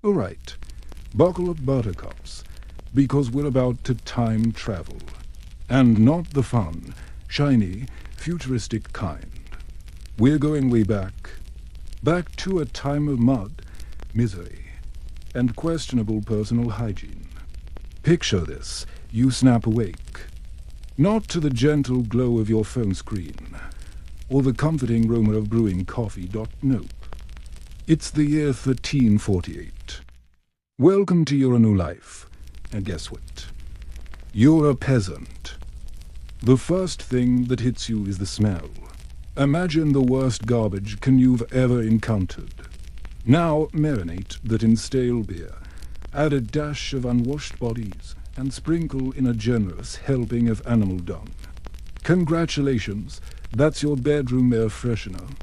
Alright, buckle up buttercups, because we're about to time travel. And not the fun, shiny, futuristic kind. We're going way back. Back to a time of mud, misery, and questionable personal hygiene. Picture this, you snap awake. Not to the gentle glow of your phone screen, or the comforting aroma of brewing coffee. Nope. It's the year 1348. Welcome to your new life. And guess what? You're a peasant. The first thing that hits you is the smell. Imagine the worst garbage can you've ever encountered. Now marinate that in stale beer. Add a dash of unwashed bodies and sprinkle in a generous helping of animal dung. Congratulations, that's your bedroom air freshener.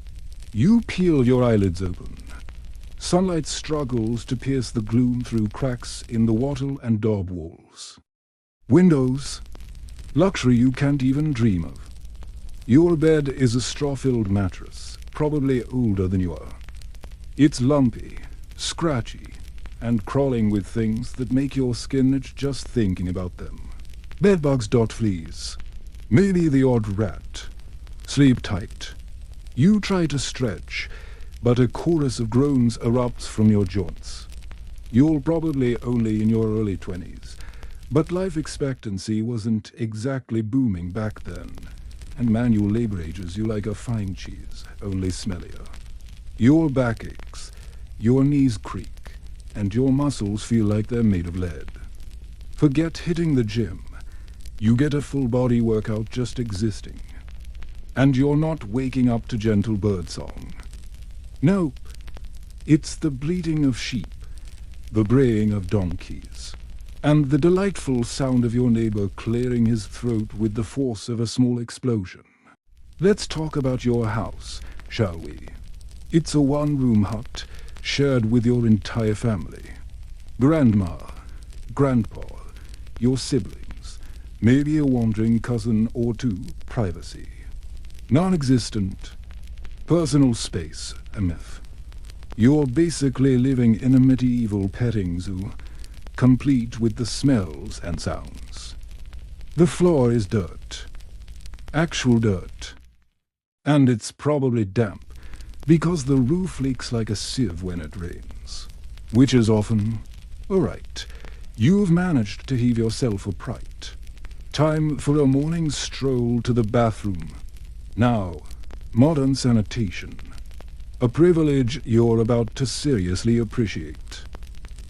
You peel your eyelids open. Sunlight struggles to pierce the gloom through cracks in the wattle and daub walls. Windows, luxury you can't even dream of. Your bed is a straw-filled mattress, probably older than you are. It's lumpy, scratchy, and crawling with things that make your skin itch just thinking about them. Bedbugs. Fleas. Maybe the odd rat. Sleep tight. You try to stretch, but a chorus of groans erupts from your joints. You're probably only in your early 20s, but life expectancy wasn't exactly booming back then, and manual labor ages you like a fine cheese, only smellier. Your back aches, your knees creak, and your muscles feel like they're made of lead. Forget hitting the gym. You get a full body workout just existing. And you're not waking up to gentle birdsong. Nope. It's the bleating of sheep, the braying of donkeys, and the delightful sound of your neighbor clearing his throat with the force of a small explosion. Let's talk about your house, shall we? It's a one-room hut, shared with your entire family. Grandma, grandpa, your siblings, maybe a wandering cousin or two. Privacy. Non-existent. Personal space, a myth. You're basically living in a medieval petting zoo, complete with the smells and sounds. The floor is dirt. Actual dirt. And it's probably damp, because the roof leaks like a sieve when it rains. Which is often, alright, you've managed to heave yourself upright. Time for a morning stroll to the bathroom. Now, modern sanitation. A privilege you're about to seriously appreciate.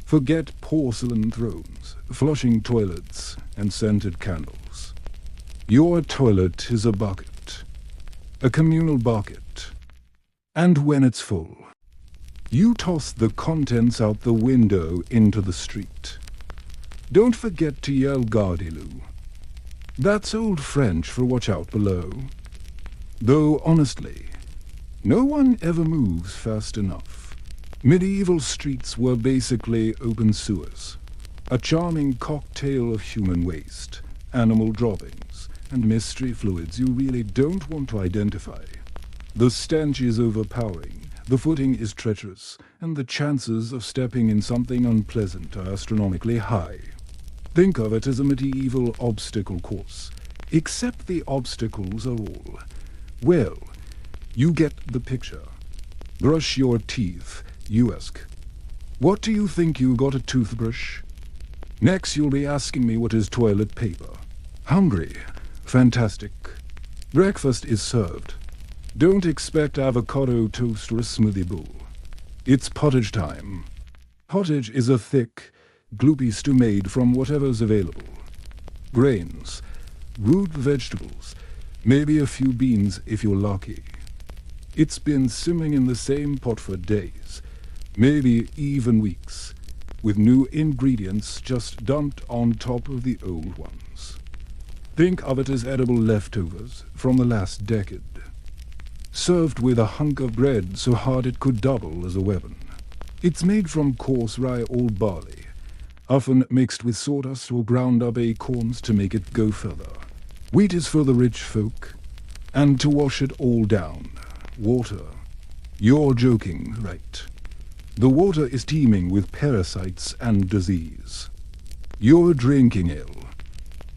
Forget porcelain thrones, flushing toilets, and scented candles. Your toilet is a bucket. A communal bucket. And when it's full, you toss the contents out the window into the street. Don't forget to yell "Gardilou." That's old French for watch out below. Though honestly, no one ever moves fast enough. Medieval streets were basically open sewers. A charming cocktail of human waste, animal droppings, and mystery fluids you really don't want to identify. The stench is overpowering, the footing is treacherous, and the chances of stepping in something unpleasant are astronomically high. Think of it as a medieval obstacle course, except the obstacles are all, well, you get the picture. Brush your teeth, you ask. What do you think you got a toothbrush? Next you'll be asking me what is toilet paper. Hungry? Fantastic. Breakfast is served. Don't expect avocado toast or a smoothie bowl. It's pottage time. Pottage is a thick, gloopy stew made from whatever's available. Grains, root vegetables, maybe a few beans if you're lucky. It's been simmering in the same pot for days, maybe even weeks, with new ingredients just dumped on top of the old ones. Think of it as edible leftovers from the last decade, served with a hunk of bread so hard it could double as a weapon. It's made from coarse rye or barley, often mixed with sawdust or ground up acorns to make it go further. Wheat is for the rich folk, and to wash it all down, water. You're joking, right? The water is teeming with parasites and disease. You're drinking ale.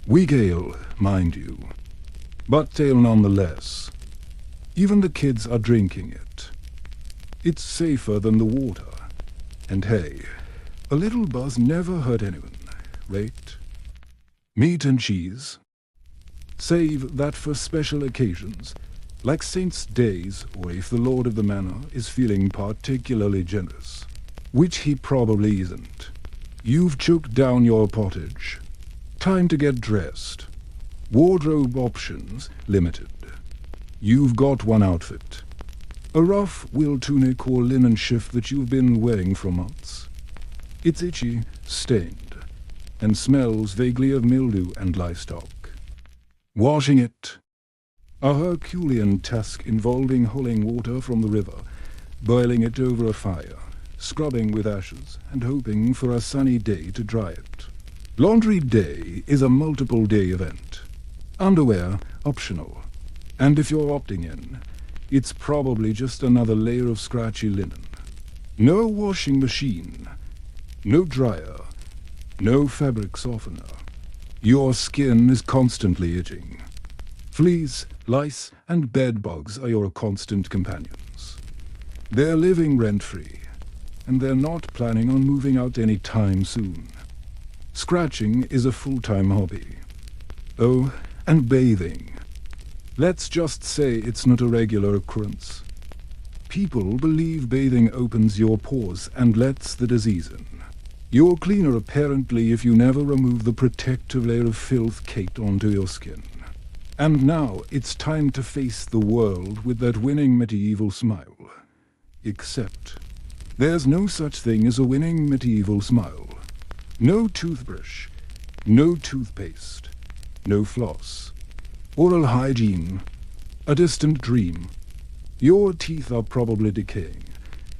Weak ale, mind you. But ale nonetheless. Even the kids are drinking it. It's safer than the water. And hey, a little buzz never hurt anyone, right? Meat and cheese. Save that for special occasions, like Saints' Days, or if the Lord of the Manor is feeling particularly generous, which he probably isn't. You've choked down your pottage. Time to get dressed. Wardrobe options limited. You've got one outfit. A rough wool tunic or linen shift that you've been wearing for months. It's itchy, stained, and smells vaguely of mildew and livestock. Washing it. A Herculean task involving hauling water from the river, boiling it over a fire, scrubbing with ashes, and hoping for a sunny day to dry it. Laundry day is a multiple-day event. Underwear, optional. And if you're opting in, it's probably just another layer of scratchy linen. No washing machine, no dryer, no fabric softener. Your skin is constantly itching. Fleas, lice, and bed bugs are your constant companions. They're living rent-free, and they're not planning on moving out any time soon. Scratching is a full-time hobby. Oh, and bathing. Let's just say it's not a regular occurrence. People believe bathing opens your pores and lets the disease in. You're cleaner apparently if you never remove the protective layer of filth caked onto your skin. And now it's time to face the world with that winning medieval smile. Except there's no such thing as a winning medieval smile. No toothbrush, no toothpaste, no floss. Oral hygiene, a distant dream. Your teeth are probably decaying.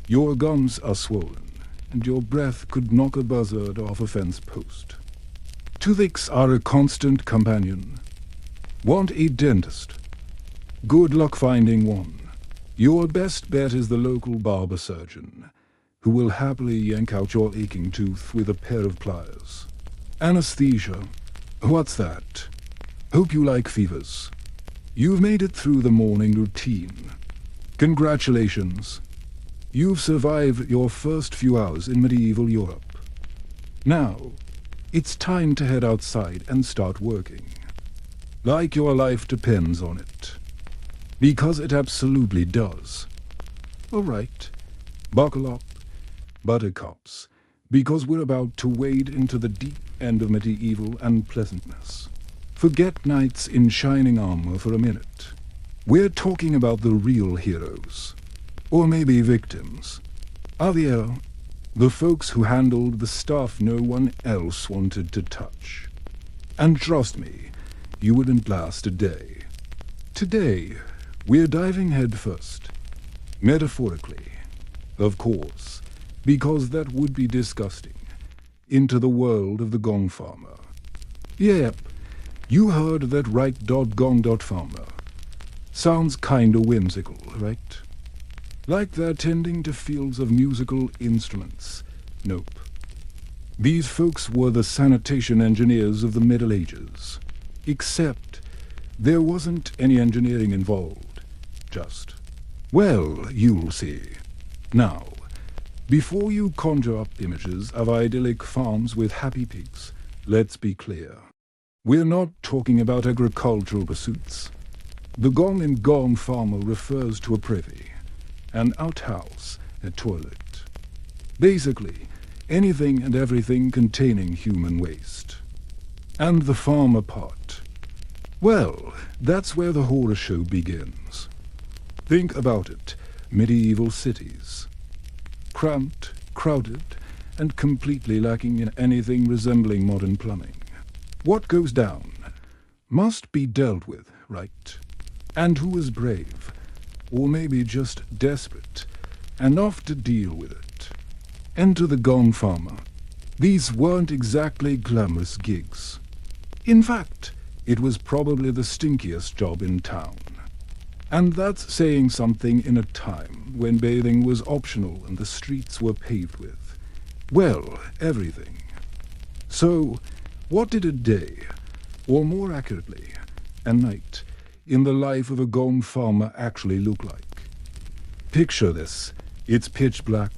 Your gums are swollen, and your breath could knock a buzzard off a fence post. Toothaches are a constant companion. Want a dentist? Good luck finding one. Your best bet is the local barber surgeon, who will happily yank out your aching tooth with a pair of pliers. Anesthesia. What's that? Hope you like fevers. You've made it through the morning routine. Congratulations. You've survived your first few hours in medieval Europe. Now, it's time to head outside and start working. Like your life depends on it. Because it absolutely does. All right, buckle up, buttercups, because we're about to wade into the deep end of medieval unpleasantness. Forget knights in shining armor for a minute. We're talking about the real heroes. Or maybe victims. Javier, the folks who handled the stuff no one else wanted to touch. And trust me, you wouldn't last a day. Today, we're diving headfirst. Metaphorically, of course, because that would be disgusting. Into the world of the gong farmer. Yep, you heard that right. Gong farmer. Sounds kinda whimsical, right? Like they're tending to fields of musical instruments. Nope. These folks were the sanitation engineers of the Middle Ages. Except there wasn't any engineering involved. Just, well, you'll see. Now, before you conjure up images of idyllic farms with happy pigs, let's be clear. We're not talking about agricultural pursuits. The gong in gong farmer refers to a privy, an outhouse, a toilet. Basically, anything and everything containing human waste. And the farmer part. Well, that's where the horror show begins. Think about it, medieval cities. Cramped, crowded, and completely lacking in anything resembling modern plumbing. What goes down must be dealt with, right? And who is brave, or maybe just desperate, enough to deal with it? Enter the gong farmer. These weren't exactly glamorous gigs. In fact, it was probably the stinkiest job in town. And that's saying something in a time when bathing was optional and the streets were paved with, well, everything. So, what did a day, or more accurately, a night, in the life of a gong farmer actually look like? Picture this. It's pitch black.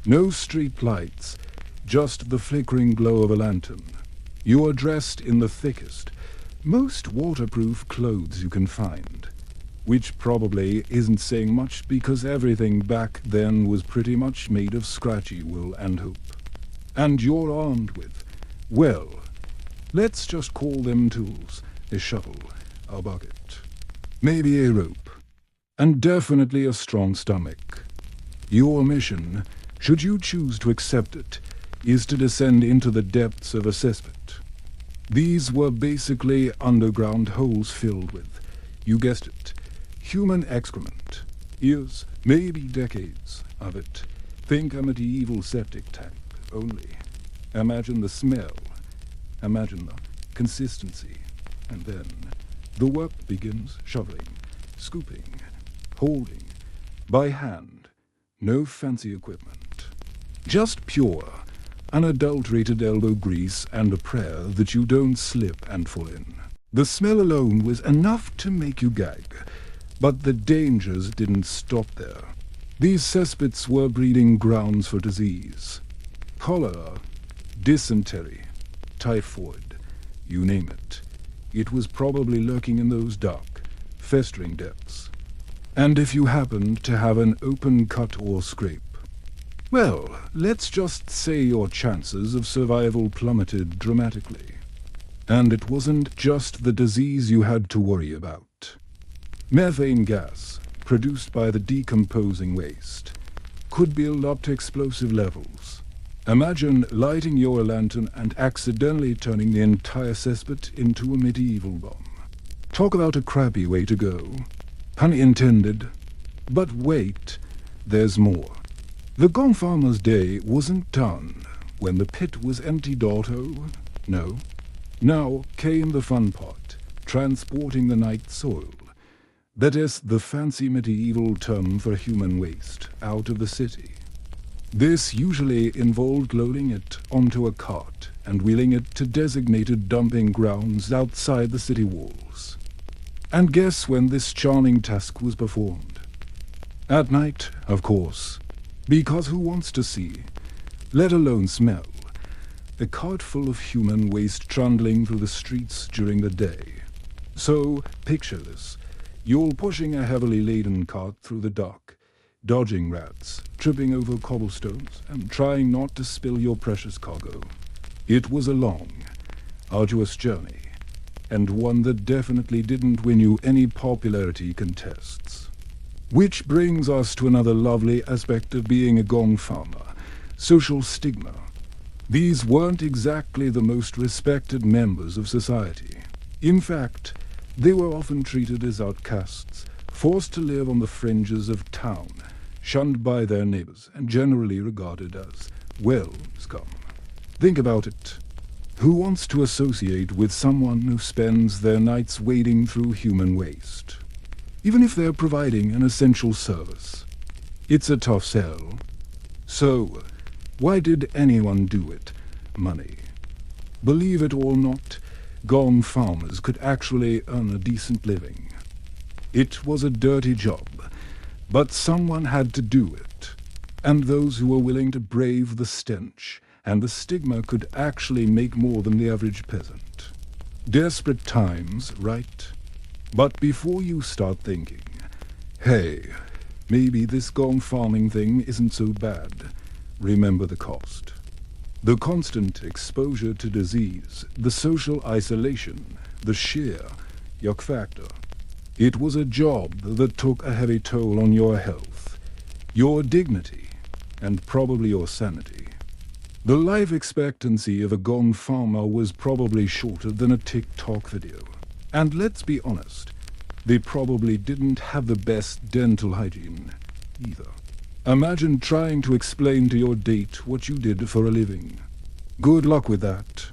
No street lights, just the flickering glow of a lantern. You are dressed in the thickest, most waterproof clothes you can find, which probably isn't saying much because everything back then was pretty much made of scratchy wool and hope. And you're armed with, well, let's just call them tools, a shovel, a bucket, maybe a rope, and definitely a strong stomach. Your mission, should you choose to accept it, is to descend into the depths of a cesspit. These were basically underground holes filled with, you guessed it, human excrement. Years, maybe decades of it. Think a medieval septic tank, only. Imagine the smell, imagine the consistency, and then the work begins, shoveling, scooping, holding, by hand, no fancy equipment. Just pure, unadulterated elbow grease and a prayer that you don't slip and fall in. The smell alone was enough to make you gag, but the dangers didn't stop there. These cesspits were breeding grounds for disease. Cholera, dysentery, typhoid, you name it. It was probably lurking in those dark, festering depths. And if you happened to have an open cut or scrape, well, let's just say your chances of survival plummeted dramatically. And it wasn't just the disease you had to worry about. Methane gas, produced by the decomposing waste, could build up to explosive levels. Imagine lighting your lantern and accidentally turning the entire cesspit into a medieval bomb. Talk about a crappy way to go. Pun intended. But wait, there's more. The gong farmer's day wasn't done when the pit was emptied auto. No. Now came the fun part, transporting the night soil. That is the fancy medieval term for human waste out of the city. This usually involved loading it onto a cart and wheeling it to designated dumping grounds outside the city walls. And guess when this charming task was performed? At night, of course, because who wants to see, let alone smell, a cart full of human waste trundling through the streets during the day? So, picture this. You're pushing a heavily laden cart through the dark, dodging rats, tripping over cobblestones, and trying not to spill your precious cargo. It was a long, arduous journey, and one that definitely didn't win you any popularity contests. Which brings us to another lovely aspect of being a gong farmer, social stigma. These weren't exactly the most respected members of society. In fact, they were often treated as outcasts, forced to live on the fringes of town, shunned by their neighbors, and generally regarded as, well, scum. Think about it. Who wants to associate with someone who spends their nights wading through human waste? Even if they're providing an essential service. It's a tough sell. So, why did anyone do it? Money. Believe it or not, gong farmers could actually earn a decent living. It was a dirty job, but someone had to do it. And those who were willing to brave the stench and the stigma could actually make more than the average peasant. Desperate times, right? But before you start thinking, hey, maybe this gong farming thing isn't so bad, remember the cost. The constant exposure to disease, the social isolation, the sheer yuck factor. It was a job that took a heavy toll on your health, your dignity, and probably your sanity. The life expectancy of a gong farmer was probably shorter than a TikTok video. And let's be honest, they probably didn't have the best dental hygiene either. Imagine trying to explain to your date what you did for a living. Good luck with that.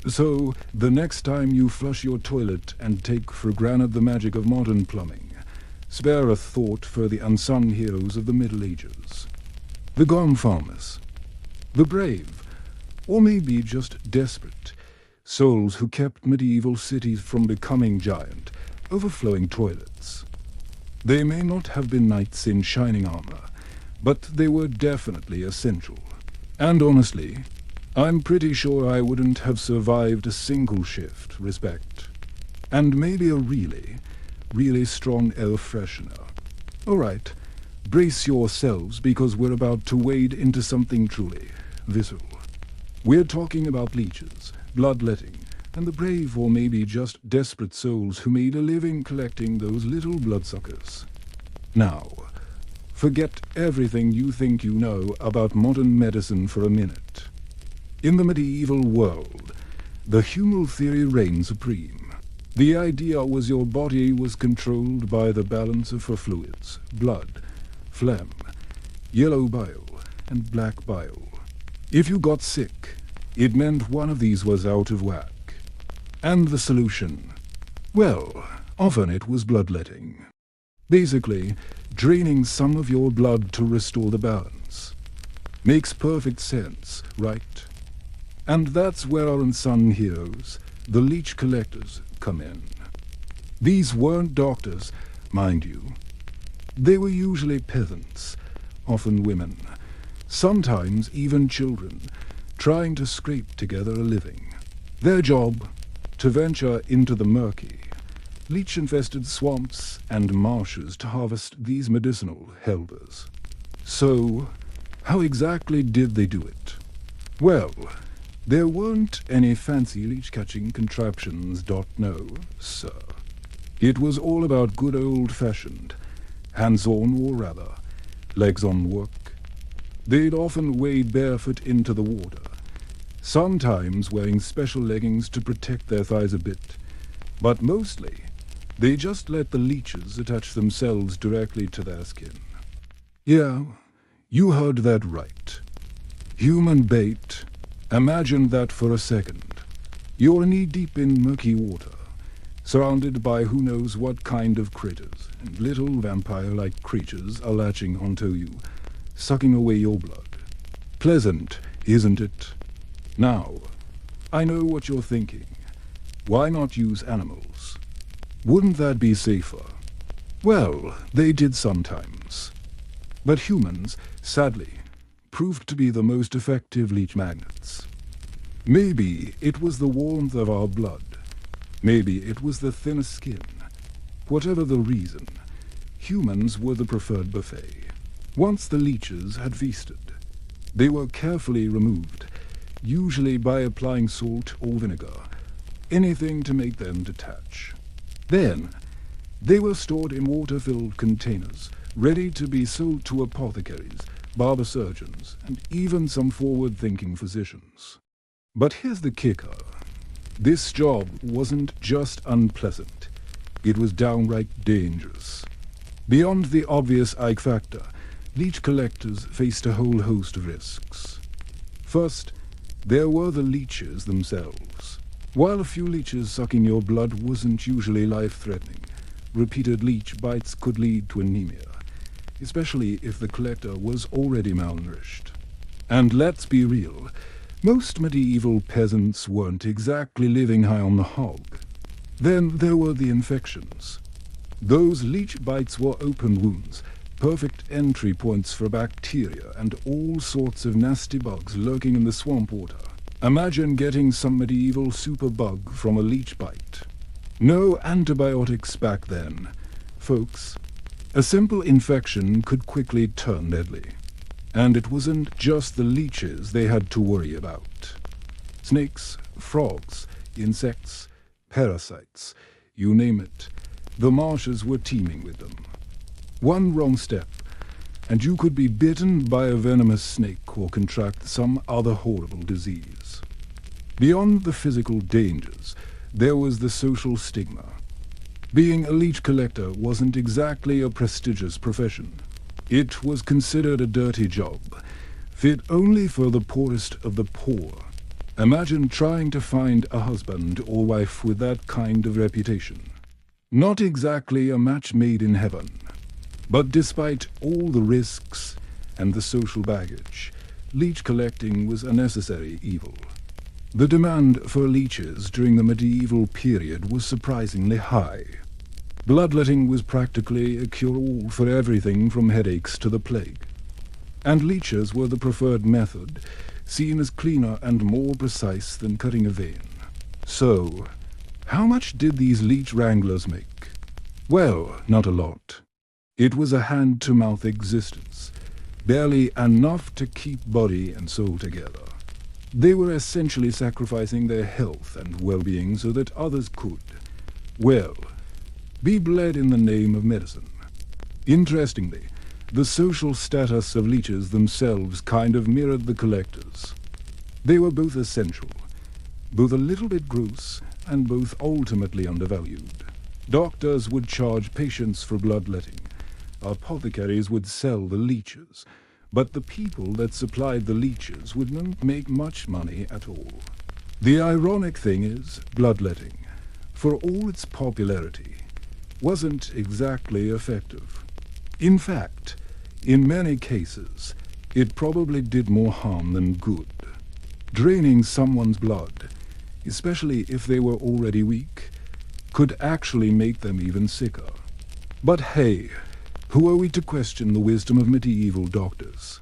So, the next time you flush your toilet and take for granted the magic of modern plumbing, Spare a thought for the unsung heroes of the Middle Ages. The gong farmers. The brave, or maybe just desperate, souls who kept medieval cities from becoming giant, overflowing toilets. They may not have been knights in shining armor, but they were definitely essential. And honestly, I'm pretty sure I wouldn't have survived a single shift, respect. And maybe a really strong air freshener. Alright, brace yourselves because we're about to wade into something truly visceral. We're talking about leeches, bloodletting, and the brave or maybe just desperate souls who made a living collecting those little bloodsuckers. Now, forget everything you think you know about modern medicine for a minute. In the medieval world, the humoral theory reigned supreme. The idea was your body was controlled by the balance of four fluids: blood, phlegm, yellow bile, and black bile. If you got sick, it meant one of these was out of whack. And the solution? Well, often it was bloodletting. Basically, draining some of your blood to restore the balance. Makes perfect sense, right? And that's where our unsung heroes, the leech collectors, come in. These weren't doctors, mind you. They were usually peasants, often women, sometimes even children, trying to scrape together a living. Their job, to venture into the murky, leech-infested swamps and marshes to harvest these medicinal helvers. So, how exactly did they do it? Well, there weren't any fancy leech-catching contraptions, no, sir. It was all about good old-fashioned, hands-on or rather, legs-on work. They'd often wade barefoot into the water, sometimes wearing special leggings to protect their thighs a bit, but mostly they just let the leeches attach themselves directly to their skin. Yeah, you heard that right. Human bait. Imagine that for a second. You're knee-deep in murky water, surrounded by who knows what kind of critters, and little vampire-like creatures are latching onto you, sucking away your blood. Pleasant, isn't it? Now, I know what you're thinking. Why not use animals? Wouldn't that be safer? Well, they did sometimes. But humans, sadly, proved to be the most effective leech magnets. Maybe it was the warmth of our blood. Maybe it was the thinner skin. Whatever the reason, humans were the preferred buffet. Once the leeches had feasted, they were carefully removed, usually by applying salt or vinegar, anything to make them detach. Then, they were stored in water-filled containers, ready to be sold to apothecaries, barber surgeons, and even some forward-thinking physicians. But here's the kicker. This job wasn't just unpleasant. It was downright dangerous. Beyond the obvious Ike factor, leech collectors faced a whole host of risks. First, there were the leeches themselves. While a few leeches sucking your blood wasn't usually life-threatening, repeated leech bites could lead to anemia, especially if the collector was already malnourished. And let's be real, most medieval peasants weren't exactly living high on the hog. Then there were the infections. Those leech bites were open wounds, perfect entry points for bacteria and all sorts of nasty bugs lurking in the swamp water. Imagine getting some medieval superbug from a leech bite. No antibiotics back then, folks. A simple infection could quickly turn deadly. And it wasn't just the leeches they had to worry about. Snakes, frogs, insects, parasites, you name it, the marshes were teeming with them. One wrong step, and you could be bitten by a venomous snake or contract some other horrible disease. Beyond the physical dangers, there was the social stigma. Being a leech collector wasn't exactly a prestigious profession. It was considered a dirty job, fit only for the poorest of the poor. Imagine trying to find a husband or wife with that kind of reputation. Not exactly a match made in heaven. But despite all the risks and the social baggage, leech collecting was a necessary evil. The demand for leeches during the medieval period was surprisingly high. Bloodletting was practically a cure-all for everything from headaches to the plague. And leeches were the preferred method, seen as cleaner and more precise than cutting a vein. So, how much did these leech wranglers make? Well, not a lot. It was a hand-to-mouth existence, barely enough to keep body and soul together. They were essentially sacrificing their health and well-being so that others could, well, be bled in the name of medicine. Interestingly, the social status of leeches themselves kind of mirrored the collectors. They were both essential, both a little bit gross, and both ultimately undervalued. Doctors would charge patients for bloodletting. Apothecaries would sell the leeches, but the people that supplied the leeches wouldn't make much money at all. The ironic thing is, bloodletting, for all its popularity, wasn't exactly effective. In fact, in many cases, it probably did more harm than good. Draining someone's blood, especially if they were already weak, could actually make them even sicker. But hey, who are we to question the wisdom of medieval doctors?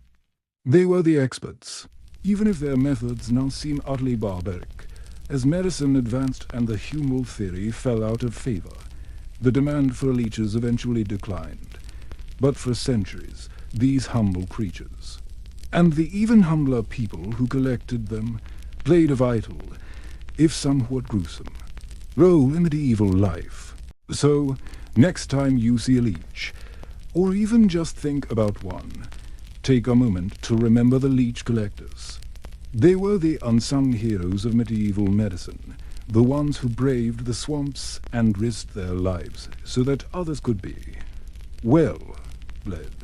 They were the experts, even if their methods now seem utterly barbaric. As medicine advanced and the humoral theory fell out of favor, the demand for leeches eventually declined. But for centuries, these humble creatures, and the even humbler people who collected them, played a vital, if somewhat gruesome, role in medieval life. So, next time you see a leech, or even just think about one, take a moment to remember the leech collectors. They were the unsung heroes of medieval medicine, the ones who braved the swamps and risked their lives so that others could be, well, bled.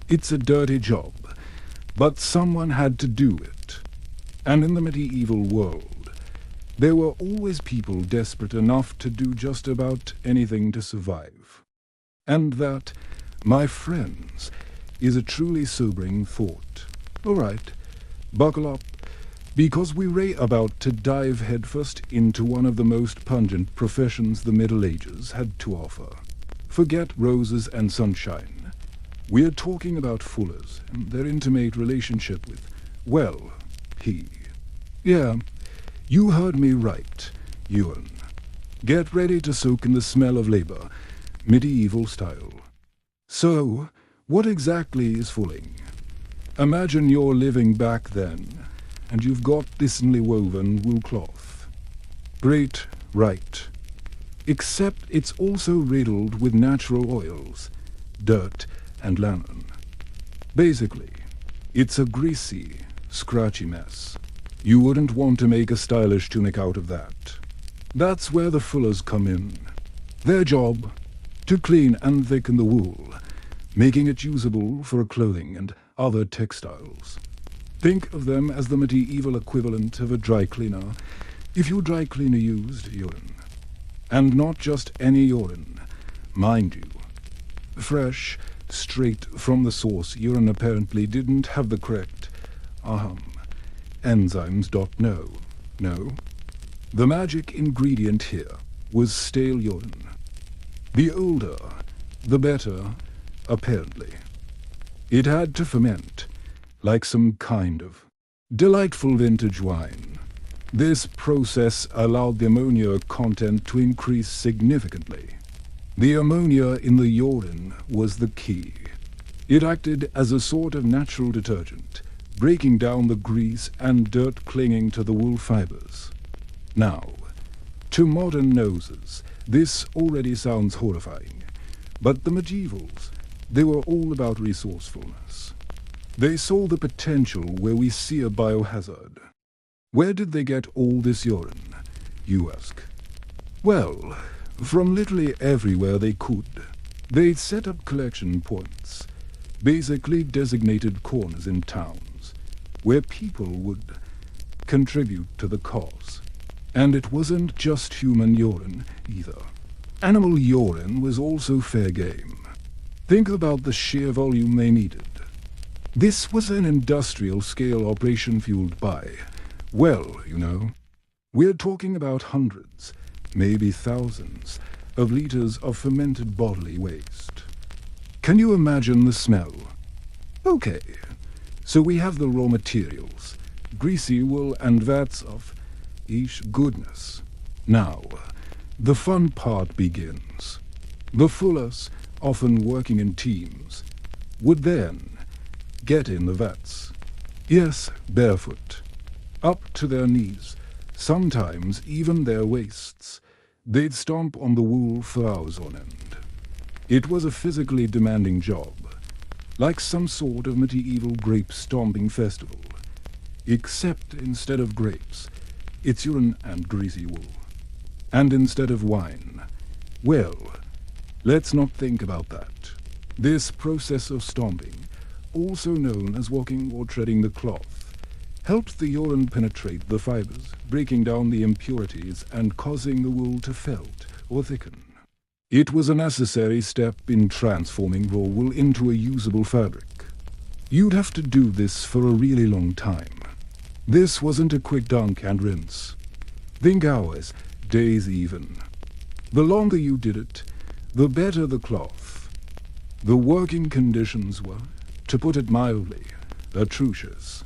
It's a dirty job, but someone had to do it. And in the medieval world, there were always people desperate enough to do just about anything to survive. And that, my friends, is a truly sobering thought. All right, buckle up, because we're about to dive headfirst into one of the most pungent professions the Middle Ages had to offer. Forget roses and sunshine. We're talking about fullers and their intimate relationship with, well, he. Yeah, you heard me right, Ewan. Get ready to soak in the smell of labor, medieval style. So, what exactly is fulling? Imagine you're living back then, and you've got thinly woven wool cloth. Great, right. Except it's also riddled with natural oils, dirt, and lanolin. Basically, it's a greasy, scratchy mess. You wouldn't want to make a stylish tunic out of that. That's where the fullers come in. Their job, to clean and thicken the wool, making it usable for clothing and other textiles. Think of them as the medieval equivalent of a dry cleaner, if your dry cleaner used urine. And not just any urine, mind you. Fresh, straight from the source, urine apparently didn't have the correct, enzymes. No. The magic ingredient here was stale urine. The older, the better, apparently. It had to ferment, like some kind of delightful vintage wine. This process allowed the ammonia content to increase significantly. The ammonia in the urine was the key. It acted as a sort of natural detergent, breaking down the grease and dirt clinging to the wool fibers. Now, to modern noses, this already sounds horrifying, but the medievals, they were all about resourcefulness. They saw the potential where we see a biohazard. Where did they get all this urine, you ask? Well, from literally everywhere they could. They'd set up collection points, basically designated corners in towns, where people would contribute to the cause. And it wasn't just human urine, either. Animal urine was also fair game. Think about the sheer volume they needed. This was an industrial-scale operation fueled by, well, we're talking about hundreds, maybe thousands, of liters of fermented bodily waste. Can you imagine the smell? Okay, so we have the raw materials, greasy wool and vats of goodness. Now, the fun part begins. The fullers, often working in teams, would then get in the vats. Yes, barefoot, up to their knees, sometimes even their waists. They'd stomp on the wool for hours on end. It was a physically demanding job, like some sort of medieval grape-stomping festival. Except instead of grapes, it's urine and greasy wool. And instead of wine, well, let's not think about that. This process of stomping, also known as walking or treading the cloth, helped the urine penetrate the fibers, breaking down the impurities and causing the wool to felt or thicken. It was a necessary step in transforming raw wool into a usable fabric. You'd have to do this for a really long time. This wasn't a quick dunk and rinse. Think hours, days even. The longer you did it, the better the cloth. The working conditions were, to put it mildly, atrocious.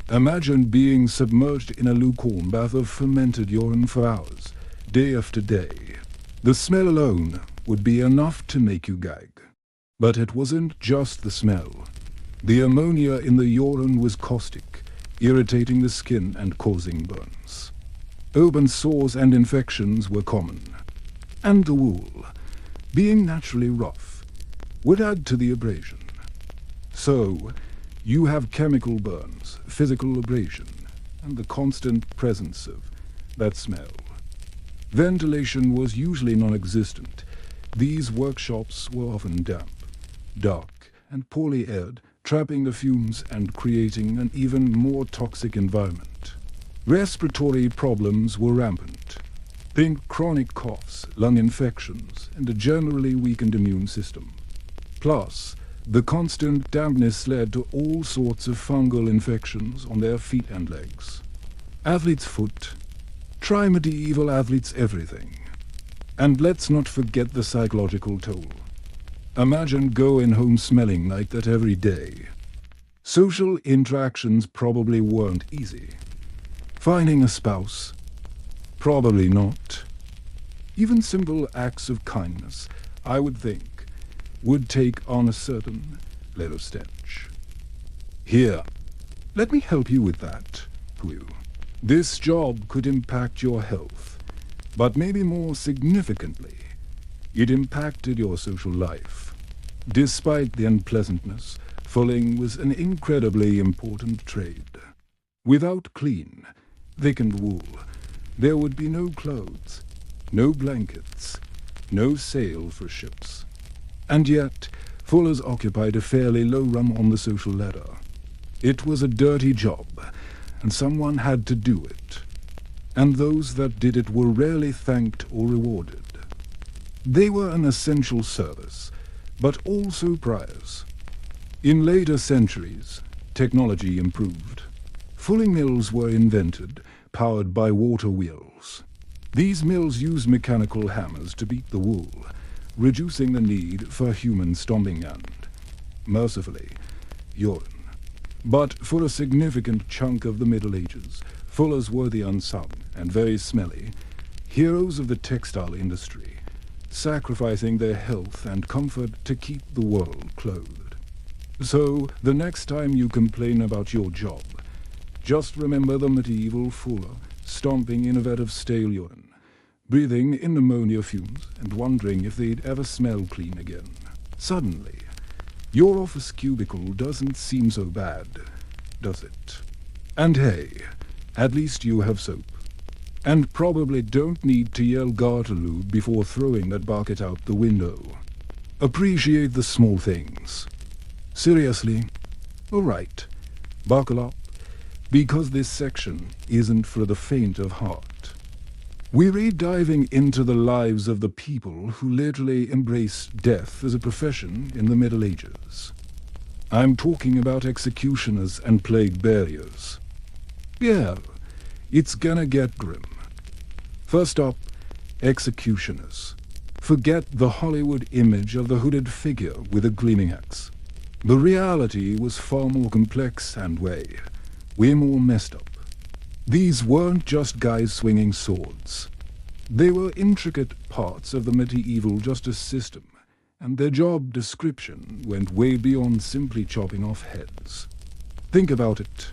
Imagine being submerged in a lukewarm bath of fermented urine for hours, day after day. The smell alone would be enough to make you gag. But it wasn't just the smell. The ammonia in the urine was caustic, irritating the skin and causing burns. Open sores and infections were common. And the wool, being naturally rough, would add to the abrasion. So, you have chemical burns, physical abrasion, and the constant presence of that smell. Ventilation was usually non-existent. These workshops were often damp, dark, and poorly aired, trapping the fumes and creating an even more toxic environment. Respiratory problems were rampant. Think chronic coughs, lung infections, and a generally weakened immune system. Plus, the constant dampness led to all sorts of fungal infections on their feet and legs. Athlete's foot. Try medieval athletes everything. And let's not forget the psychological toll. Imagine going home smelling like that every day. Social interactions probably weren't easy. Finding a spouse? Probably not. Even simple acts of kindness, I would think, would take on a certain leather stench. Here, let me help you with that, Hu. This job could impact your health, but maybe more significantly, it impacted your social life. Despite the unpleasantness, fulling was an incredibly important trade. Without clean, thickened wool, there would be no clothes, no blankets, no sail for ships. And yet, fullers occupied a fairly low rung on the social ladder. It was a dirty job, and someone had to do it. And those that did it were rarely thanked or rewarded. They were an essential service, but also prized. In later centuries, technology improved. Fulling mills were invented, powered by water wheels. These mills used mechanical hammers to beat the wool, reducing the need for human stomping and, mercifully, urine. But for a significant chunk of the Middle Ages, fullers were the unsung and very smelly heroes of the textile industry, sacrificing their health and comfort to keep the world clothed. So, the next time you complain about your job, just remember the medieval fuller stomping in a vat of stale urine, breathing in ammonia fumes and wondering if they'd ever smell clean again. Suddenly, your office cubicle doesn't seem so bad, does it? And hey, at least you have soap. And probably don't need to yell Garterloo before throwing that bucket out the window. Appreciate the small things. Seriously, alright, buckle up, because this section isn't for the faint of heart. We're diving into the lives of the people who literally embraced death as a profession in the Middle Ages. I'm talking about executioners and plague bearers. Yeah, it's gonna get grim. First up, executioners. Forget the Hollywood image of the hooded figure with a gleaming axe. The reality was far more complex and way more messed up. These weren't just guys swinging swords. They were intricate parts of the medieval justice system, and their job description went way beyond simply chopping off heads. Think about it.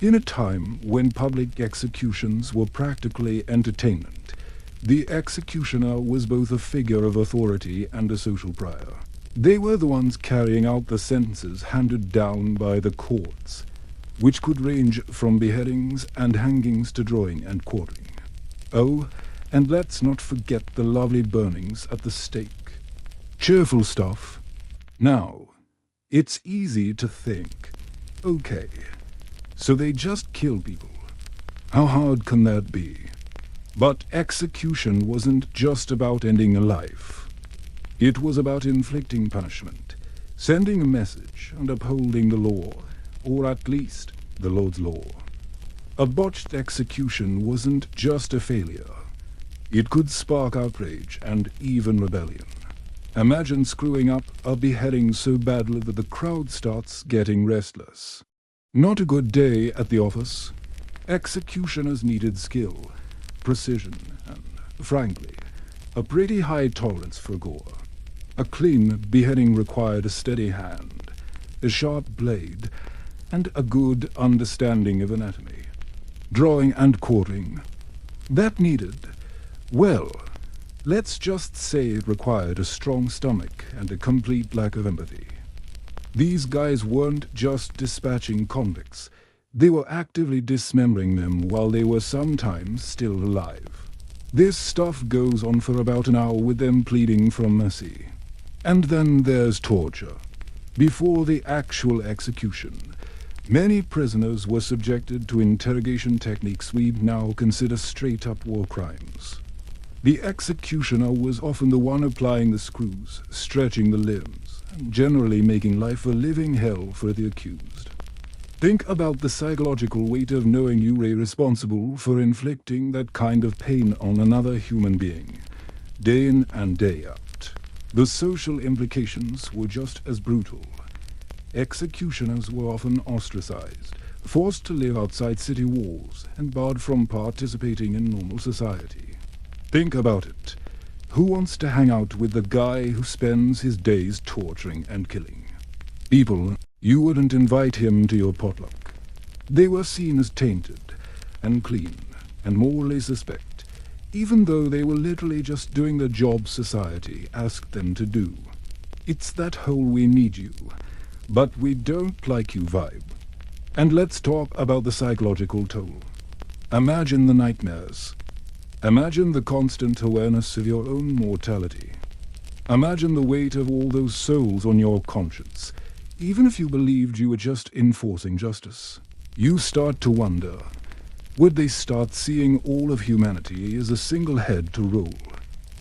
In a time when public executions were practically entertainment, the executioner was both a figure of authority and a social pariah. They were the ones carrying out the sentences handed down by the courts, which could range from beheadings and hangings to drawing and quartering. Oh, and let's not forget the lovely burnings at the stake. Cheerful stuff. Now, it's easy to think, okay, so they just kill people. How hard can that be? But execution wasn't just about ending a life. It was about inflicting punishment, sending a message, and upholding the law, or at least the Lord's law. A botched execution wasn't just a failure. It could spark outrage and even rebellion. Imagine screwing up a beheading so badly that the crowd starts getting restless. Not a good day at the office. Executioners needed skill, precision, and, frankly, a pretty high tolerance for gore. A clean beheading required a steady hand, a sharp blade, and a good understanding of anatomy. Drawing and quartering. That needed, well, let's just say it required a strong stomach and a complete lack of empathy. These guys weren't just dispatching convicts. They were actively dismembering them while they were sometimes still alive. This stuff goes on for about an hour with them pleading for mercy. And then there's torture. Before the actual execution, many prisoners were subjected to interrogation techniques we now consider straight-up war crimes. The executioner was often the one applying the screws, stretching the limbs, and generally making life a living hell for the accused. Think about the psychological weight of knowing you were responsible for inflicting that kind of pain on another human being, day in and day out. The social implications were just as brutal. Executioners were often ostracized, forced to live outside city walls, and barred from participating in normal society. Think about it. Who wants to hang out with the guy who spends his days torturing and killing? People, you wouldn't invite him to your potluck. They were seen as tainted, and clean, and morally suspect, even though they were literally just doing the job society asked them to do. It's that whole we need you, but we don't like you vibe. And let's talk about the psychological toll. Imagine the nightmares. Imagine the constant awareness of your own mortality. Imagine the weight of all those souls on your conscience, even if you believed you were just enforcing justice. You start to wonder, would they start seeing all of humanity as a single head to rule?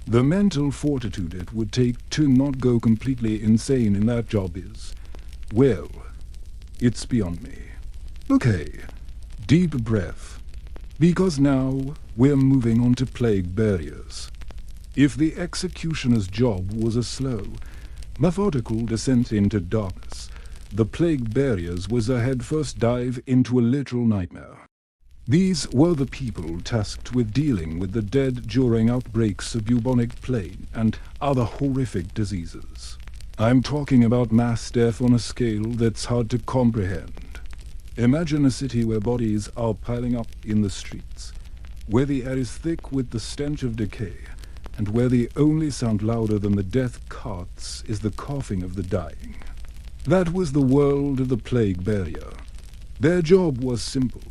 The mental fortitude it would take to not go completely insane in that job is, well, it's beyond me. Okay, deep breath, because now we're moving on to plague barriers. If the executioner's job was a slow, methodical descent into darkness, the plague barriers was a headfirst dive into a literal nightmare. These were the people tasked with dealing with the dead during outbreaks of bubonic plague and other horrific diseases. I'm talking about mass death on a scale that's hard to comprehend. Imagine a city where bodies are piling up in the streets, where the air is thick with the stench of decay, and where the only sound louder than the death carts is the coughing of the dying. That was the world of the plague barrier. Their job was simple.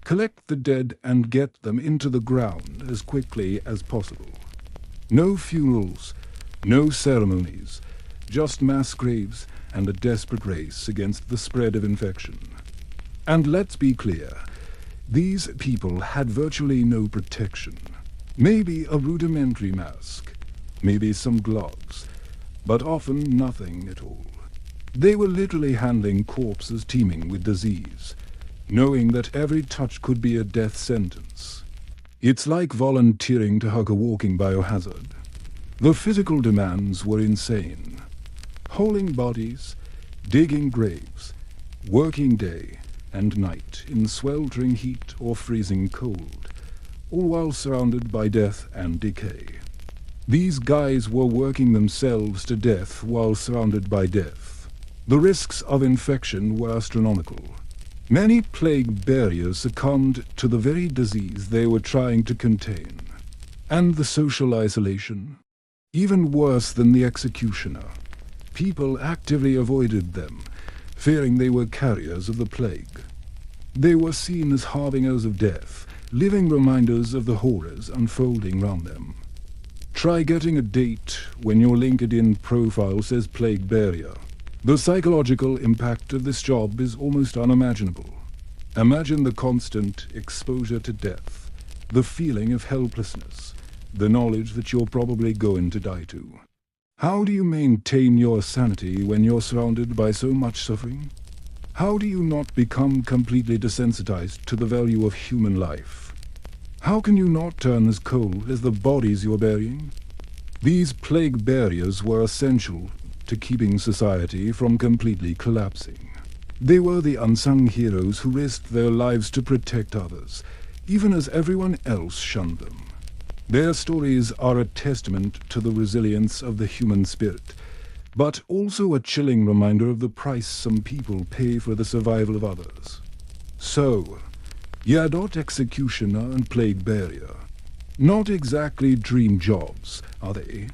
Collect the dead and get them into the ground as quickly as possible. No funerals, no ceremonies, just mass graves and a desperate race against the spread of infection. And let's be clear, these people had virtually no protection. Maybe a rudimentary mask, maybe some gloves, but often nothing at all. They were literally handling corpses teeming with disease, knowing that every touch could be a death sentence. It's like volunteering to hug a walking biohazard. The physical demands were insane. Hauling bodies, digging graves, working day and night in sweltering heat or freezing cold, all while surrounded by death and decay. These guys were working themselves to death while surrounded by death. The risks of infection were astronomical. Many plague bearers succumbed to the very disease they were trying to contain. And the social isolation? Even worse than the executioner. People actively avoided them, fearing they were carriers of the plague. They were seen as harbingers of death, living reminders of the horrors unfolding round them. Try getting a date when your LinkedIn profile says plague barrier. The psychological impact of this job is almost unimaginable. Imagine the constant exposure to death, the feeling of helplessness, the knowledge that you're probably going to die too. How do you maintain your sanity when you're surrounded by so much suffering? How do you not become completely desensitized to the value of human life? How can you not turn as cold as the bodies you're burying? These plague barriers were essential to keeping society from completely collapsing. They were the unsung heroes who risked their lives to protect others, even as everyone else shunned them. Their stories are a testament to the resilience of the human spirit, but also a chilling reminder of the price some people pay for the survival of others. So, Yadot executioner and plague barrier. Not exactly dream jobs, are they?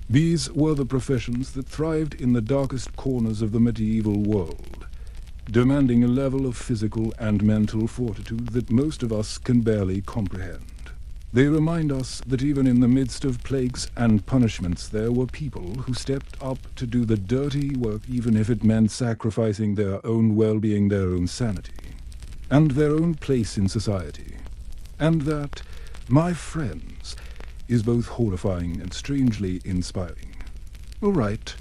These were the professions that thrived in the darkest corners of the medieval world, demanding a level of physical and mental fortitude that most of us can barely comprehend. They remind us that even in the midst of plagues and punishments there were people who stepped up to do the dirty work even if it meant sacrificing their own well-being, their own sanity, and their own place in society. And that, my friends, is both horrifying and strangely inspiring. All right,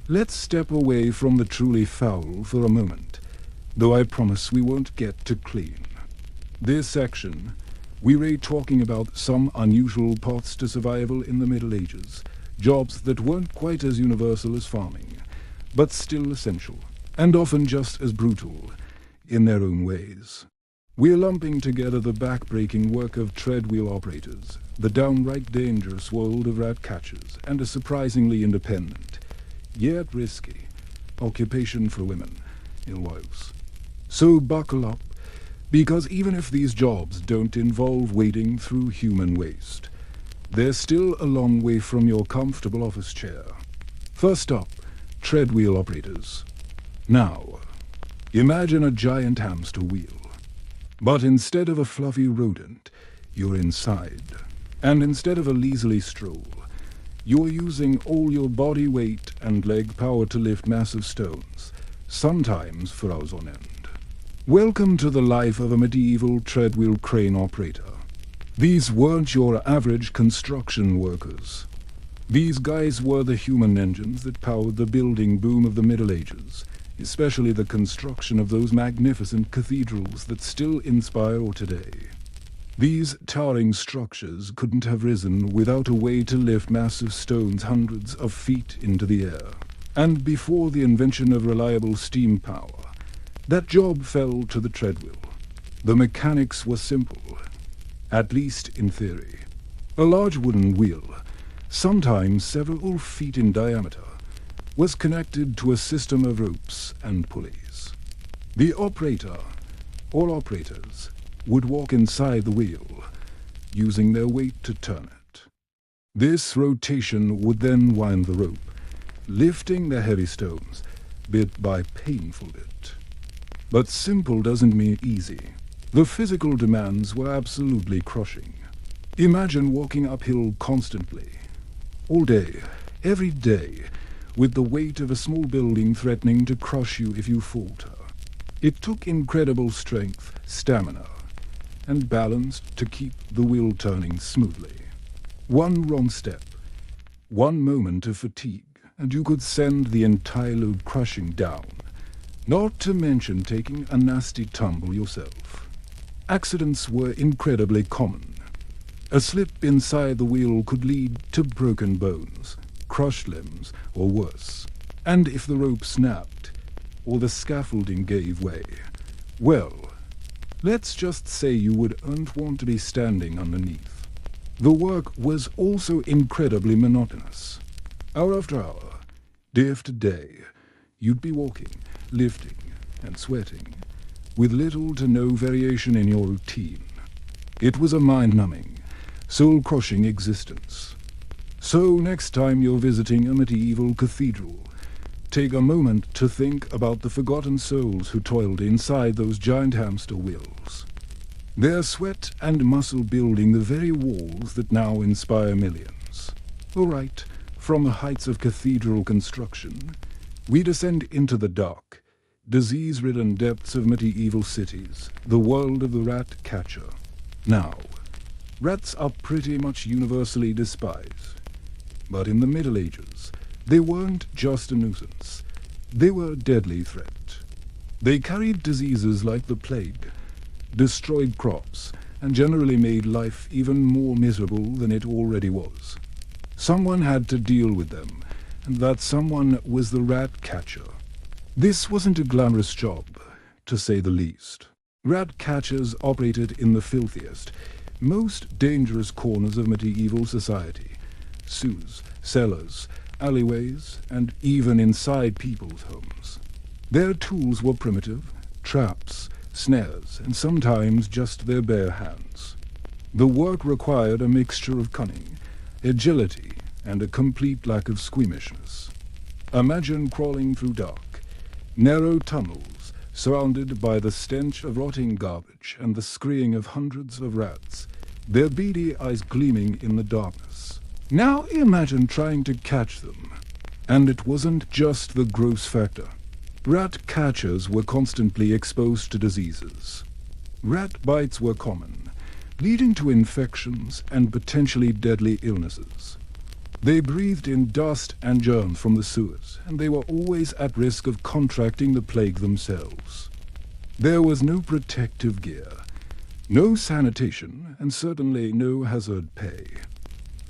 let's step away from the truly foul for a moment, though I promise we won't get to clean. This section, we're talking about some unusual paths to survival in the Middle Ages, jobs that weren't quite as universal as farming, but still essential, and often just as brutal, in their own ways. We're lumping together the back-breaking work of treadwheel operators, the downright dangerous world of rat catchers, and a surprisingly independent, yet risky, occupation for women in Wales. So buckle up, because even if these jobs don't involve wading through human waste, they're still a long way from your comfortable office chair. First up, treadwheel operators. Now, imagine a giant hamster wheel. But instead of a fluffy rodent, you're inside. And instead of a leisurely stroll, you're using all your body weight and leg power to lift massive stones, sometimes for hours on end. Welcome to the life of a medieval treadwheel crane operator. These weren't your average construction workers. These guys were the human engines that powered the building boom of the Middle Ages, especially the construction of those magnificent cathedrals that still inspire today. These towering structures couldn't have risen without a way to lift massive stones hundreds of feet into the air. And before the invention of reliable steam power, that job fell to the treadwheel. The mechanics were simple, at least in theory. A large wooden wheel, sometimes several feet in diameter, was connected to a system of ropes and pulleys. The operator, or operators, would walk inside the wheel, using their weight to turn it. This rotation would then wind the rope, lifting the heavy stones, bit by painful bit. But simple doesn't mean easy. The physical demands were absolutely crushing. Imagine walking uphill constantly, all day, every day, with the weight of a small building threatening to crush you if you falter. It took incredible strength, stamina, and balance to keep the wheel turning smoothly. One wrong step, one moment of fatigue, and you could send the entire load crushing down, not to mention taking a nasty tumble yourself. Accidents were incredibly common. A slip inside the wheel could lead to broken bones, crushed limbs, or worse. And if the rope snapped, or the scaffolding gave way, well, let's just say you wouldn't want to be standing underneath. The work was also incredibly monotonous. Hour after hour, day after day, you'd be walking, lifting, and sweating, with little to no variation in your routine. It was a mind-numbing, soul-crushing existence. So next time you're visiting a medieval cathedral, take a moment to think about the forgotten souls who toiled inside those giant hamster wheels. Their sweat and muscle building the very walls that now inspire millions. All right, from the heights of cathedral construction, we descend into the dark, disease-ridden depths of medieval cities, the world of the rat catcher. Now, rats are pretty much universally despised. But in the Middle Ages, they weren't just a nuisance. They were a deadly threat. They carried diseases like the plague, destroyed crops, and generally made life even more miserable than it already was. Someone had to deal with them, and that someone was the rat catcher. This wasn't a glamorous job, to say the least. Rat catchers operated in the filthiest, most dangerous corners of medieval society. Sewers, cellars, alleyways, and even inside people's homes. Their tools were primitive, traps, snares, and sometimes just their bare hands. The work required a mixture of cunning, agility, and a complete lack of squeamishness. Imagine crawling through dark, narrow tunnels surrounded by the stench of rotting garbage and the screaming of hundreds of rats, their beady eyes gleaming in the darkness. Now imagine trying to catch them. And it wasn't just the gross factor. Rat catchers were constantly exposed to diseases. Rat bites were common, leading to infections and potentially deadly illnesses. They breathed in dust and germs from the sewers, and they were always at risk of contracting the plague themselves. There was no protective gear, no sanitation, and certainly no hazard pay.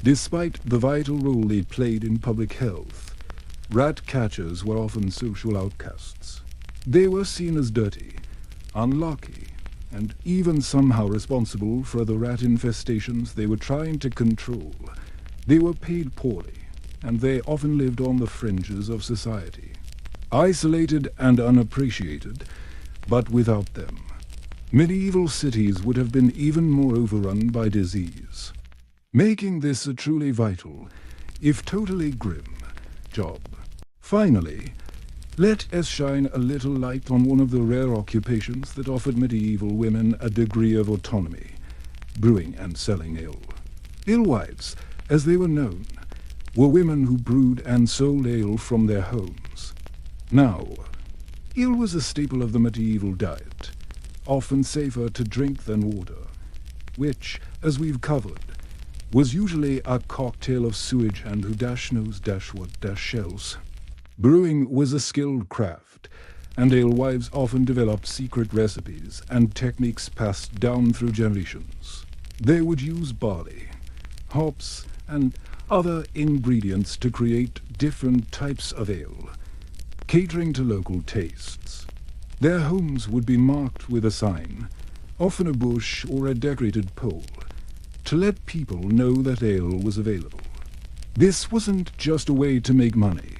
Despite the vital role they played in public health, rat catchers were often social outcasts. They were seen as dirty, unlucky, and even somehow responsible for the rat infestations they were trying to control. They were paid poorly, and they often lived on the fringes of society. Isolated and unappreciated, but without them, medieval cities would have been even more overrun by disease, making this a truly vital, if totally grim, job. Finally, let us shine a little light on one of the rare occupations that offered medieval women a degree of autonomy: brewing and selling ale. Alewives, as they were known, were women who brewed and sold ale from their homes. Now, ale was a staple of the medieval diet, often safer to drink than water, which, as we've covered, was usually a cocktail of sewage and who dash knows dash what dash shells. Brewing was a skilled craft, and alewives often developed secret recipes and techniques passed down through generations. They would use barley, hops, and other ingredients to create different types of ale, catering to local tastes. Their homes would be marked with a sign, often a bush or a decorated pole, to let people know that ale was available. This wasn't just a way to make money.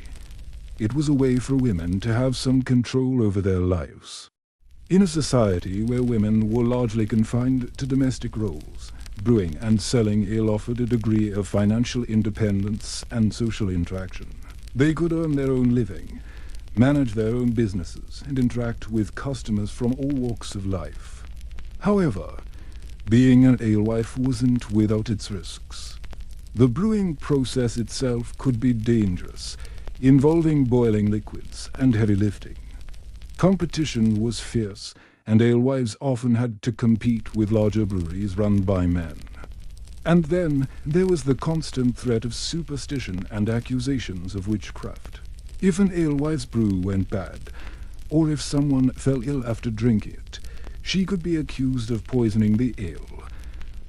It was a way for women to have some control over their lives. In a society where women were largely confined to domestic roles, brewing and selling ale offered a degree of financial independence and social interaction. They could earn their own living, manage their own businesses, and interact with customers from all walks of life. However, being an alewife wasn't without its risks. The brewing process itself could be dangerous, involving boiling liquids and heavy lifting. Competition was fierce, and alewives often had to compete with larger breweries run by men. And then there was the constant threat of superstition and accusations of witchcraft. If an alewives brew went bad, or if someone fell ill after drinking it, she could be accused of poisoning the ale,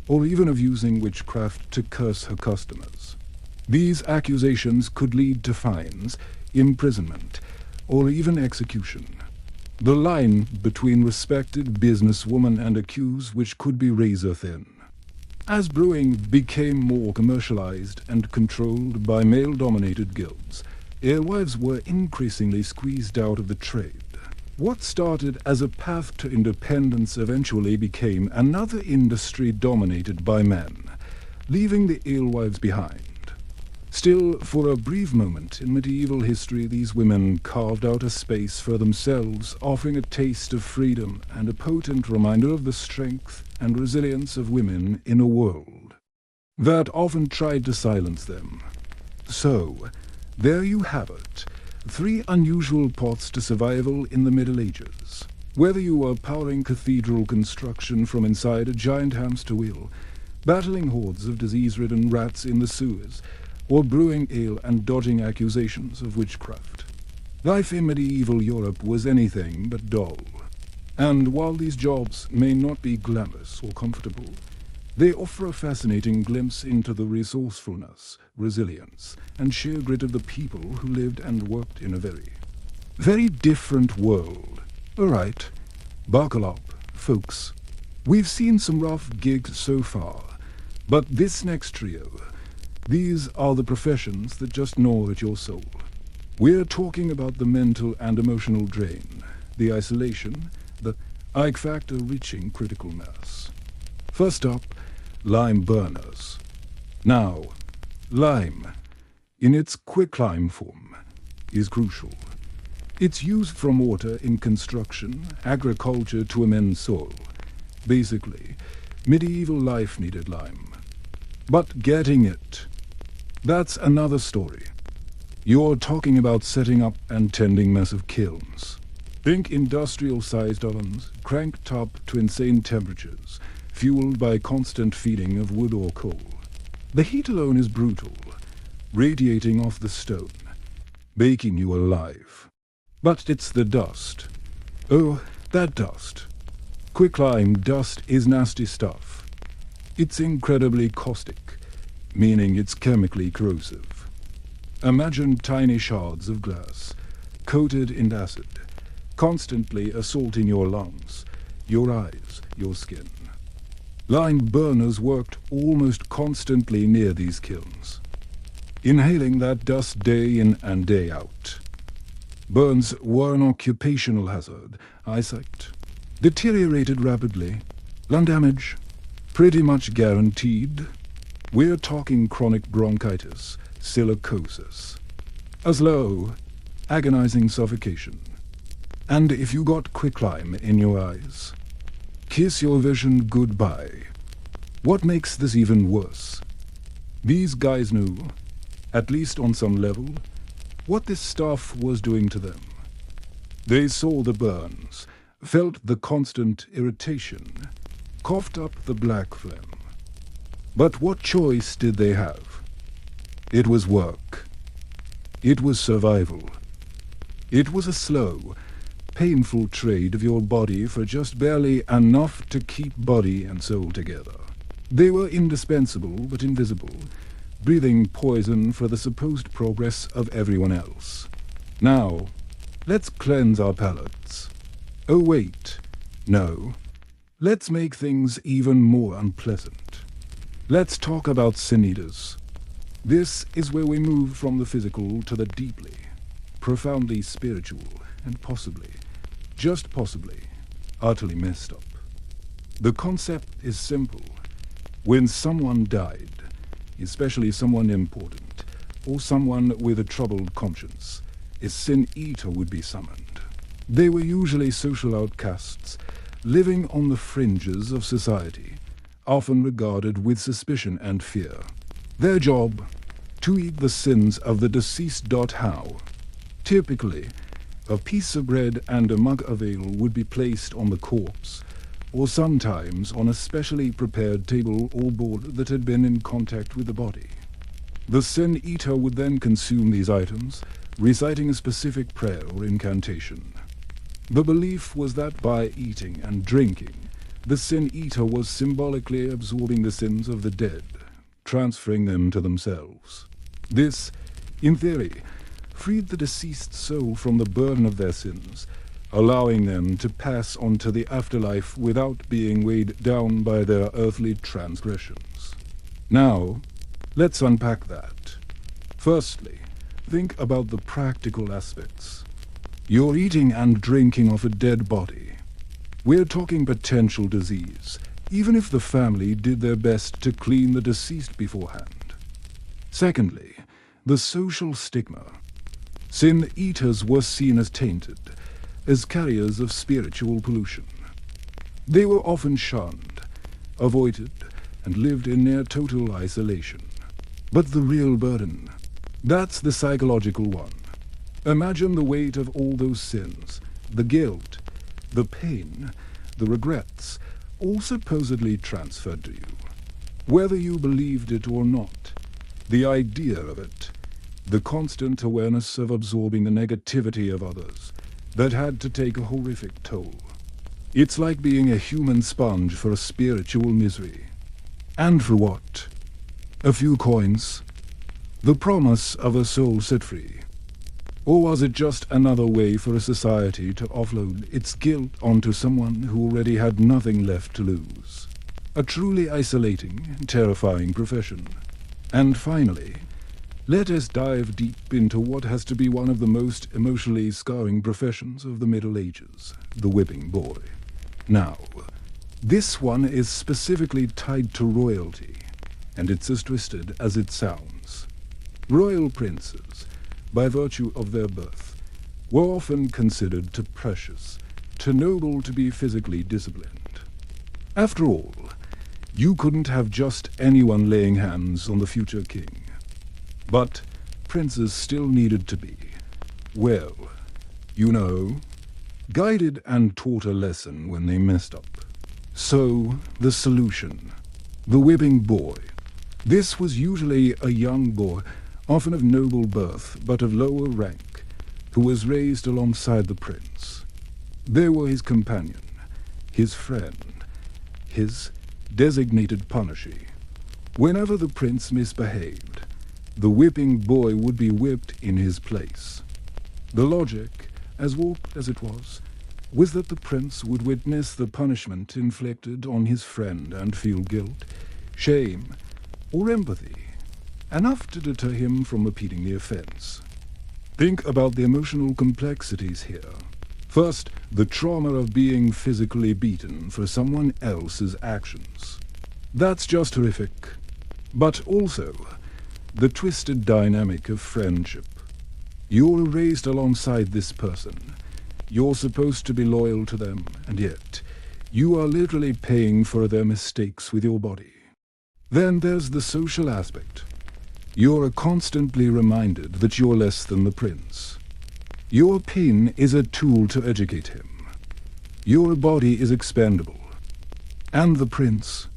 or even of using witchcraft to curse her customers. These accusations could lead to fines, imprisonment, or even execution. The line between respected businesswoman and accused which could be razor thin. As brewing became more commercialized and controlled by male-dominated guilds, alewives were increasingly squeezed out of the trade. What started as a path to independence eventually became another industry dominated by men, leaving the alewives behind. Still, for a brief moment in medieval history, these women carved out a space for themselves, offering a taste of freedom and a potent reminder of the strength and resilience of women in a world that often tried to silence them. So, there you have it. 3 unusual paths to survival in the Middle Ages. Whether you are powering cathedral construction from inside a giant hamster wheel, battling hordes of disease-ridden rats in the sewers, or brewing ale and dodging accusations of witchcraft, life in medieval Europe was anything but dull. And while these jobs may not be glamorous or comfortable, they offer a fascinating glimpse into the resourcefulness, resilience, and sheer grit of the people who lived and worked in a very different world. Alright, buckle up, folks. We've seen some rough gigs so far, but this next trio, these are the professions that just gnaw at your soul. We're talking about the mental and emotional drain, the isolation, the Ike factor reaching critical mass. First up, lime burners. Now, lime, in its quicklime form, is crucial. It's used from water in construction, agriculture to amend soil. Basically, medieval life needed lime. But getting it, that's another story. You're talking about setting up and tending massive kilns. Think industrial-sized ovens, cranked up to insane temperatures, fueled by constant feeding of wood or coal. The heat alone is brutal, radiating off the stone, baking you alive. But it's the dust. Oh, that dust. Quicklime dust is nasty stuff. It's incredibly caustic, meaning it's chemically corrosive. Imagine tiny shards of glass, coated in acid, constantly assaulting your lungs, your eyes, your skin. Lime burners worked almost constantly near these kilns, inhaling that dust day in and day out. Burns were an occupational hazard. Eyesight deteriorated rapidly. Lung damage pretty much guaranteed. We're talking chronic bronchitis, silicosis, a slow, agonizing suffocation. And if you got quicklime in your eyes, kiss your vision goodbye. What makes this even worse? These guys knew, at least on some level, what this stuff was doing to them. They saw the burns, felt the constant irritation, coughed up the black phlegm. But what choice did they have? It was work. It was survival. It was a slow, painful trade of your body for just barely enough to keep body and soul together. They were indispensable but invisible, breathing poison for the supposed progress of everyone else. Now, let's cleanse our palates. Oh wait, no. Let's make things even more unpleasant. Let's talk about sin eaters. This is where we move from the physical to the deeply, profoundly spiritual, and possibly, just possibly, utterly messed up. The concept is simple. When someone died, especially someone important, or someone with a troubled conscience, a sin eater would be summoned. They were usually social outcasts, living on the fringes of society, often regarded with suspicion and fear. Their job, to eat the sins of the deceased. How? Typically, a piece of bread and a mug of ale would be placed on the corpse, or sometimes on a specially prepared table or board that had been in contact with the body. The Sin Eater would then consume these items, reciting a specific prayer or incantation. The belief was that by eating and drinking, the Sin Eater was symbolically absorbing the sins of the dead, transferring them to themselves. This, in theory, freed the deceased soul from the burden of their sins, allowing them to pass on to the afterlife without being weighed down by their earthly transgressions. Now, let's unpack that. Firstly, think about the practical aspects. You're eating and drinking off a dead body. We're talking potential disease, even if the family did their best to clean the deceased beforehand. Secondly, the social stigma. Sin Eaters were seen as tainted, as carriers of spiritual pollution. They were often shunned, avoided, and lived in near total isolation. But the real burden, that's the psychological one. Imagine the weight of all those sins, the guilt, the pain, the regrets, all supposedly transferred to you. Whether you believed it or not, the idea of it, the constant awareness of absorbing the negativity of others, that had to take a horrific toll. It's like being a human sponge for a spiritual misery. And for what? A few coins? The promise of a soul set free? Or was it just another way for a society to offload its guilt onto someone who already had nothing left to lose? A truly isolating, terrifying profession. And finally, let us dive deep into what has to be one of the most emotionally scarring professions of the Middle Ages, the whipping boy. Now, this one is specifically tied to royalty, and it's as twisted as it sounds. Royal princes, by virtue of their birth, were often considered too precious, too noble to be physically disciplined. After all, you couldn't have just anyone laying hands on the future king. But princes still needed to be, well, you know, guided and taught a lesson when they messed up. So, the solution, the whipping boy. This was usually a young boy, often of noble birth but of lower rank, who was raised alongside the prince. They were his companion, his friend, his designated punisher. Whenever the prince misbehaved, the whipping boy would be whipped in his place. The logic, as warped as it was that the prince would witness the punishment inflicted on his friend and feel guilt, shame, or empathy, enough to deter him from repeating the offense. Think about the emotional complexities here. First, the trauma of being physically beaten for someone else's actions. That's just horrific. But also, the twisted dynamic of friendship. You're raised alongside this person. You're supposed to be loyal to them, and yet, you are literally paying for their mistakes with your body. Then there's the social aspect. You're constantly reminded that you're less than the prince. Your pain is a tool to educate him. Your body is expendable. And the prince,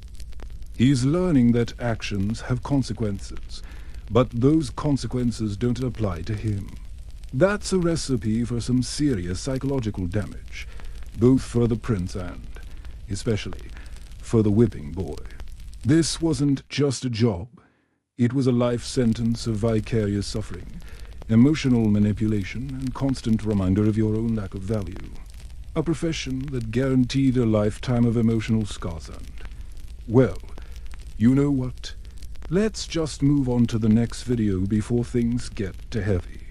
he's learning that actions have consequences, but those consequences don't apply to him. That's a recipe for some serious psychological damage, both for the prince and, especially, for the whipping boy. This wasn't just a job. It was a life sentence of vicarious suffering, emotional manipulation, and constant reminder of your own lack of value. A profession that guaranteed a lifetime of emotional scars and, well, you know what? Let's just move on to the next video before things get too heavy.